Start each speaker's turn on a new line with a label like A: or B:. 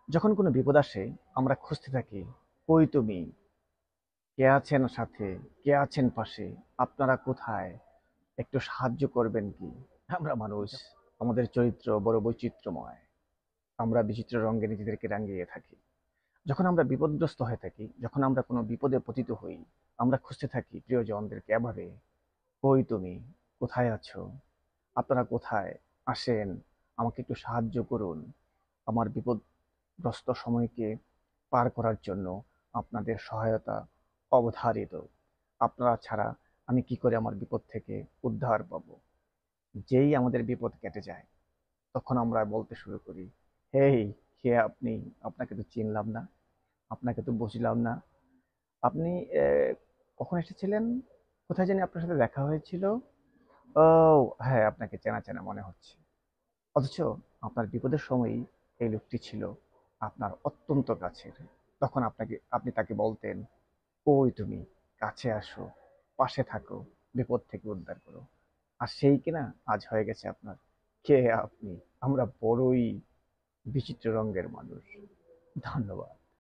A: যখন কোনো বিপদ আসে আমরা খুঁজতে থাকি, কই তুমি, কে আছেন সাথে, কে আছেন পাশে, আপনারা কোথায়, একটু সাহায্য করবেন কি? আমরা মানুষ, আমাদের চরিত্র বড় বৈচিত্র্যময়। আমরা বিচিত্র রঙে নিজেদেরকে রাঙিয়ে থাকি। যখন আমরা বিপদগ্রস্ত হয়ে থাকি, যখন আমরা কোনো বিপদে পতিত হই, আমরা খুঁজতে থাকি প্রিয়জনদেরকে এভাবে, কই তুমি, কোথায় আছো, আপনারা কোথায়, আসেন, আমাকে একটু সাহায্য করুন। আমার বিপদগ্রস্ত সময়কে পার করার জন্য আপনাদের সহায়তা অবধারিত। আপনারা ছাড়া আমি কি করে আমার বিপদ থেকে উদ্ধার পাব? যেই আমাদের বিপদ কেটে যায়, তখন আমরা বলতে শুরু করি, হেই, কে আপনি? আপনাকে তো চিনলাম না, আপনাকে তো বুঝলাম না। আপনি কখন এসেছিলেন? কোথায় জানি আপনার সাথে দেখা হয়েছিল। ও হ্যাঁ, আপনাকে চেনা চেনা মনে হচ্ছে। অথচ আপনার বিপদের সময়ই এই লোকটি ছিল আপনার অত্যন্ত কাছের। তখন আপনি তাকে বলতেন, কই তুমি, কাছে আসো, পাশে থাকো, বিপদ থেকে উদ্ধার করো। আর সেই কিনা আজ হয়ে গেছে আপনার। কে আপনি? আমরা বড়ই বিচিত্র রঙের মানুষ। ধন্যবাদ।